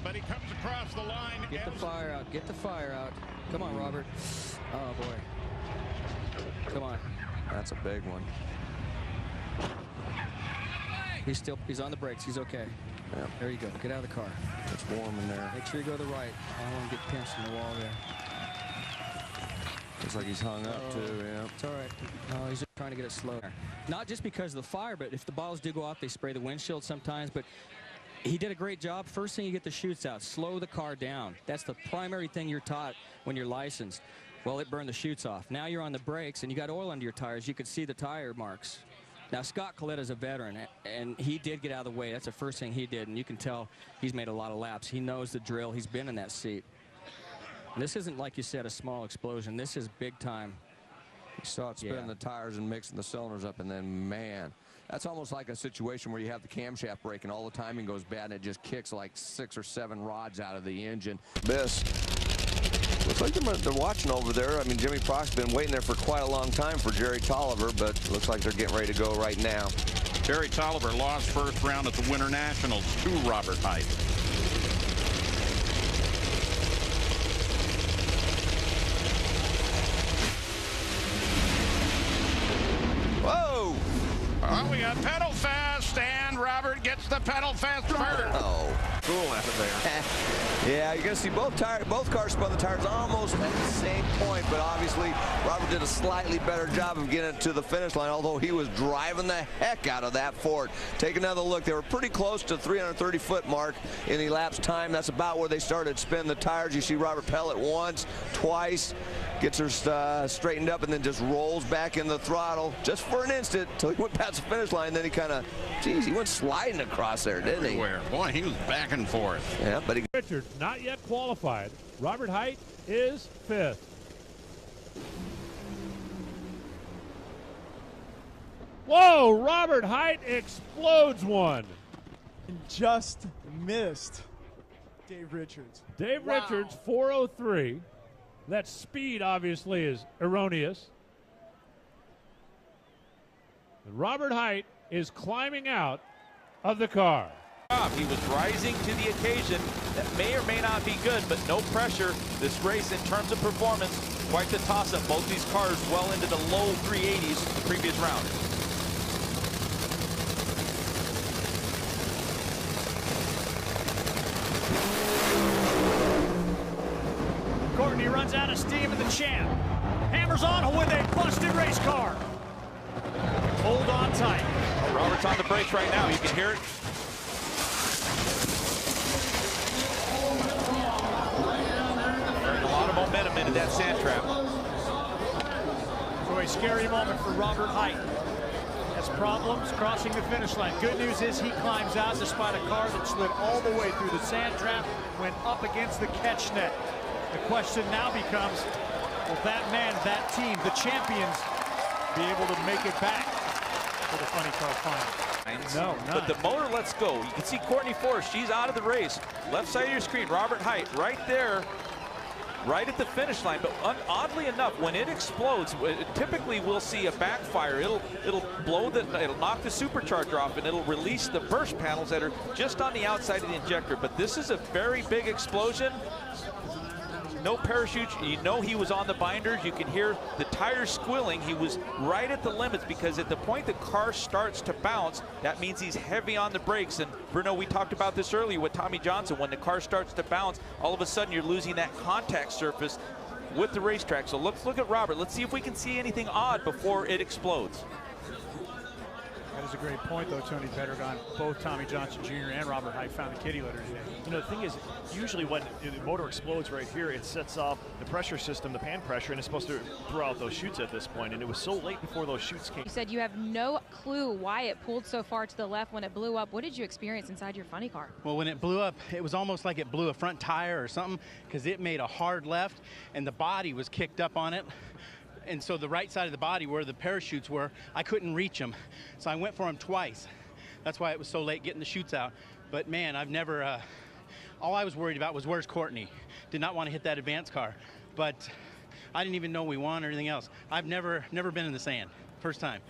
but he comes across the line. Get the fire out. Get the fire out. Come on, Robert. Oh, boy. Come on. That's a big one. He's on the brakes. He's okay. Yeah. There you go. Get out of the car. It's warm in there. Make sure you go to the right. I don't want to get pinched in the wall there. Looks like he's hung up too, yeah. It's all right. No, he's just trying to get it slow. Not just because of the fire, but if the bottles do go off, they spray the windshield sometimes. But he did a great job. First thing you get the chutes out, slow the car down. That's the primary thing you're taught when you're licensed. Well, it burned the chutes off. Now you're on the brakes and you got oil under your tires. You could see the tire marks. Now, Scott Coletta's a veteran, and he did get out of the way. That's the first thing he did, and you can tell he's made a lot of laps. He knows the drill. He's been in that seat. And this isn't, like you said, a small explosion. This is big time. You saw it spinning the tires and mixing the cylinders up, and then, man, that's almost like a situation where you have the camshaft break and all the timing goes bad, and it just kicks like 6 or 7 rods out of the engine. This looks like they're watching over there. I mean, Jimmy Proc's been waiting there for quite a long time for Jerry Tolliver, but looks like they're getting ready to go right now. Jerry Tolliver lost first round at the Winter Nationals to Robert Hight. Whoa! Oh, we got pedal fast, and Robert gets the pedal fast first. Oh, Cool out of there. yeah, you're gonna see both cars spun the tires almost at the same point, but obviously Robert did a slightly better job of getting it to the finish line, although he was driving the heck out of that Ford. Take another look. They were pretty close to 330-foot mark in elapsed time. That's about where they started spinning the tires. You see Robert pedal it once, twice, gets her straightened up, and then just rolls back in the throttle just for an instant until he went past the finish line. Then he kind of, geez, he went sliding across there, didn't he? Everywhere. Boy, he was back and forth. Yeah, but he... Richard, not yet qualified. Robert Hight is 5th. Whoa, Robert Hight explodes one. And just missed Dave Richards. Dave Richards, 403. That speed obviously is erroneous. And Robert Hight is climbing out of the car. He was rising to the occasion. That may or may not be good, but no pressure. This race, in terms of performance, quite the toss-up. Both these cars well into the low 380s the previous round. Courtney runs out of steam in the champ. Hammers on with a busted race car. Hold on tight. Robert's on the brakes right now. You can hear it. A lot of momentum into that sand trap. So a scary moment for Robert Hight. Has problems crossing the finish line. Good news is he climbs out despite a car that slid all the way through the sand trap, went up against the catch net. The question now becomes, will that man, that team, the champions, be able to make it back for the funny car final? No, but the motor lets go. You can see Courtney Forrest, she's out of the race. Left side of your screen, Robert Hight right there, right at the finish line. But oddly enough, when it explodes, typically we'll see a backfire. It'll knock the supercharger off, and it'll release the burst panels that are just on the outside of the injector. But this is a very big explosion. No parachute. You know he was on the binders. You can hear the tires squealing. He was right at the limits, because at the point the car starts to bounce, that means he's heavy on the brakes. And Bruno, we talked about this earlier with Tommy Johnson. When the car starts to bounce, all of a sudden you're losing that contact surface with the racetrack. So let's look at Robert. Let's see if we can see anything odd before it explodes. That is a great point, though, Tony Pedregon. Both Tommy Johnson Jr. and Robert Hight found the kitty litter today. You know, the thing is, usually when the motor explodes right here, it sets off the pressure system, the pan pressure, and it's supposed to throw out those chutes at this point, and it was so late before those chutes came. You said you have no clue why it pulled so far to the left when it blew up. What did you experience inside your funny car? Well, when it blew up, it was almost like it blew a front tire or something, because it made a hard left, and the body was kicked up on it. And so the right side of the body where the parachutes were, I couldn't reach them. So I went for them twice. That's why it was so late getting the chutes out. But man, I've never, all I was worried about was where's Courtney? Did not want to hit that advance car. But I didn't even know we won or anything else. I've never been in the sand. First time.